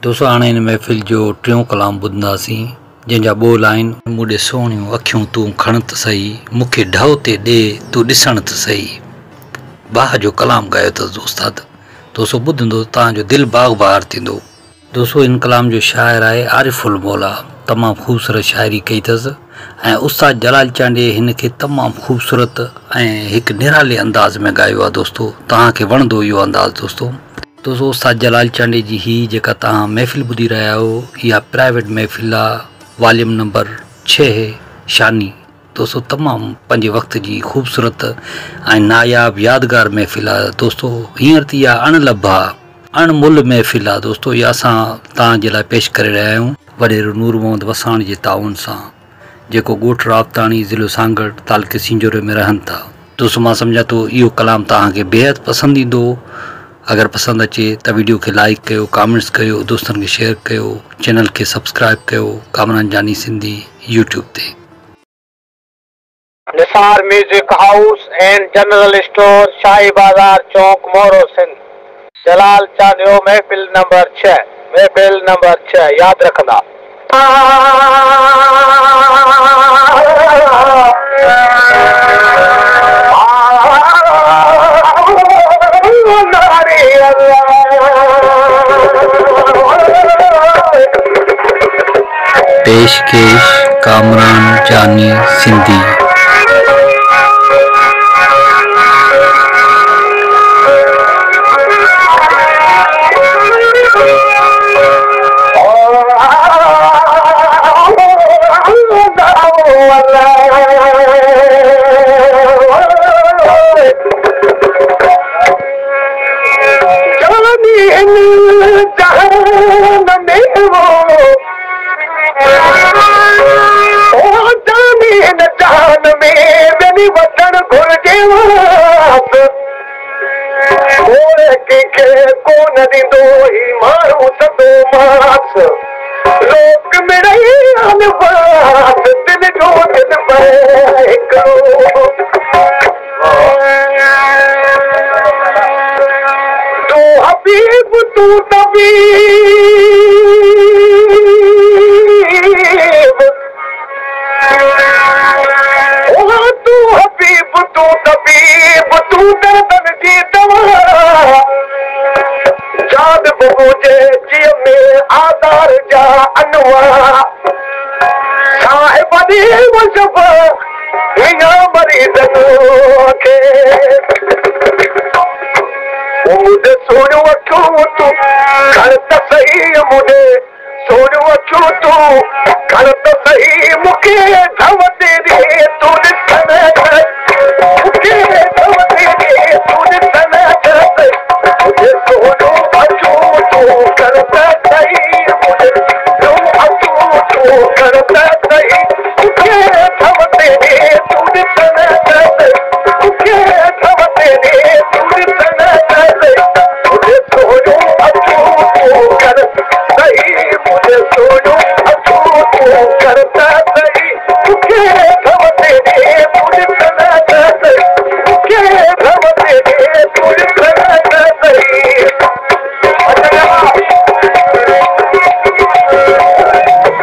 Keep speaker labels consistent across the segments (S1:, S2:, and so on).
S1: दोस्तों हाणे हिन महफ़िल जो टियों कलाम ॿुधंदासीं जंहिंजा ॿोल आहिनि मूंॾे सोहणियूं अखियूं तूं खण त सही मूंखे ढव ते ॾे तूं ॾिसण त सही। बाह जो कलाम ॻायो अथसि उस्ताद। दोस्तों ॿुधंदो तव्हांजो दिलि बाग़ बहार थींदो। दोस्तों हिन कलाम जो शाइर आहे आरिफुल मौला। तमामु ख़ूबसूरत शाइरी कई अथसि ऐं उस्ताद जलाल चांडे हिन खे तमामु ख़ूबसूरत ऐं हिकु निराले अंदाज़ में ॻायो आहे। दोस्तों तव्हांखे वणंदो इहो अंदाज़। दोस्तों उस्ताद जलाल चांडे जी ही जेका तव्हां महफ़िल ॿुधी रहिया आहियो इहा प्राइवेट महफ़िल आहे, वॉल्यूम नंबर 6 शानी। दोस्तों तमामु पंहिंजे वक़्त जी ख़ूबसूरत ऐं नायाब यादगार महफ़िल आहे। दोस्तों हींअर त इहा अणलभा अणमुल महफ़िल आहे। दोस्तों इहा असां तव्हांजे लाइ पेश करे रहिया आहियूं वॾेरो नूर मोहम्मद वसाण जे ताउन सां, जेको ॻोठ रावताणी ज़िलो सांगड़ तालुके सिंजोरे में रहनि था। दोस्तों मां सम्झां थो इहो कलाम तव्हांखे बेहद पसंदि ईंदो। अगर पसंद अचे तो वीडियो के लाइक कयो, कमेंट्स कयो, दोस्तन के शेयर कयो, चैनल के सब्सक्राइब कयो। कामरान जानी सिंधी यूट्यूब ते।
S2: Nisar music house and general store, शाही बाजार चौक, मोरो सिंध। जलाल चांडियो महफिल नंबर 6 याद रखना।
S1: पेशकेश कामरान जानी सिंधी।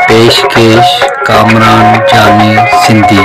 S1: पेशकेश कामरान जानी सिंधी।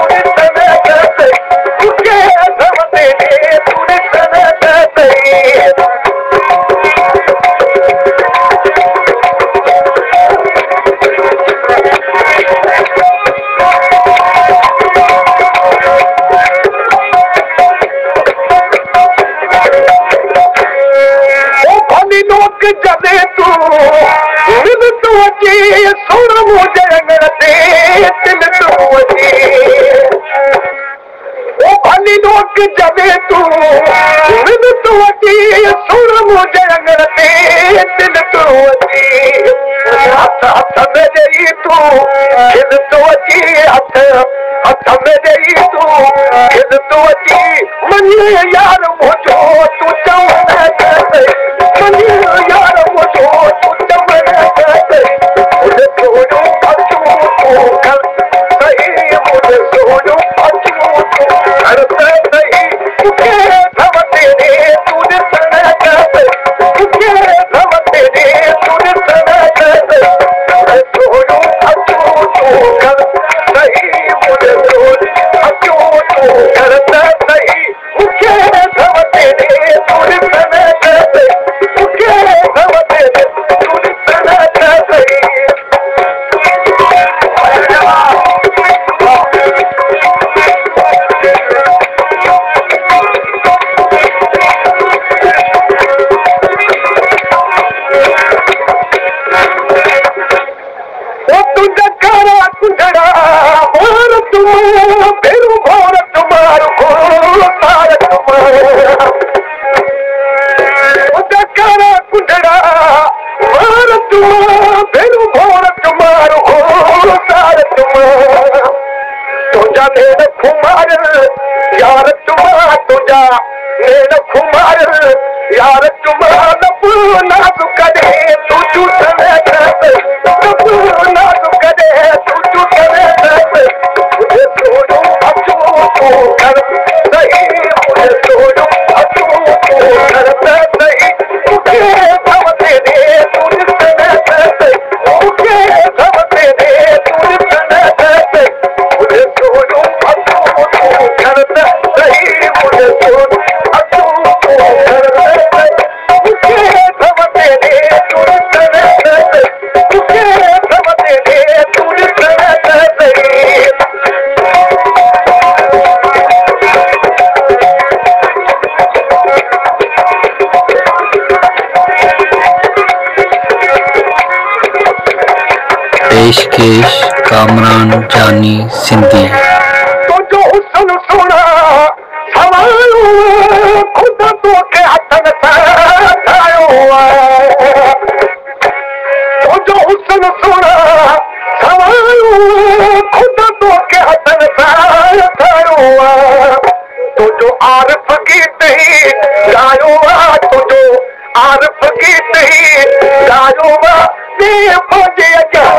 S2: Thank you. अची सुण मुंहिंजे अंगण ते दिल तूं अची ओ भली लोक जॾहिं तूं दिल तूं अची सुण मुंहिंजे अंगण ते दिल तूं अची हथ हथ में ॾेई तूं दिल तूं अची हथ हथ में ॾेई तूं दिल तूं अची मञे यार मुंहिंजो तूं चवण मञे यार मुंहिंजो तूं चवण मुंहिंजे सोजो अचूं तूं कर सही मुंहिंजे सोजो अचूं तूं कर सही मूंखे धम तेरे तूं ॾिसण मूंखे धम तेरे तूं ॾिसण मुंहिंजे सोजो अचूं तूं कर सही मुंहिंजे सोजो अचूं तूं कर सही मूंखे धम तेरे तूं ॾिसण मूंखे धम तेरे तूं ॾिसण सही तुझा कारा कुंडड़ा भोर तुम भेरू भोर तुम्हारो सार तुम्हारा तुझा कारा कुंडड़ा भोर तुम भेरू भोर तुम्हारो सार तुम्हारा तुझा मेल खुमार यार तुम्हारा तुझा मेल खुमार यार तुम्हारा नब नाज़ कदे तू झूठ नब नाज़ कदे तू झूठ मुझे सोजो अचूं तूं कर सही मुझे सोजो अचूं तूं कर सही मूंखे धम तेरे तूं ॾिसण मूंखे धम तेरे तूं ॾिसण मुझे सोजो अचूं तूं कर सही मुझे सोजो अचूं तूं कर मूंखे धम तेरे तूं ॾिसण मूंखे धम तेरे तूं ॾिसण सही
S1: पेशकेश कामरान जानी सिंधी
S2: तुझो हुस्न सोना सवायो खुदा तोखे हथनि सां ठाहियो आहे तुझो हुस्न सोना सवायो खुदा तोखे हथनि सां ठाहियो आहे तुझो आरिफ गीत ई ॻायो आहे तुझो आरिफ गीत ई ॻायो आहे पंहिंजे अॻियां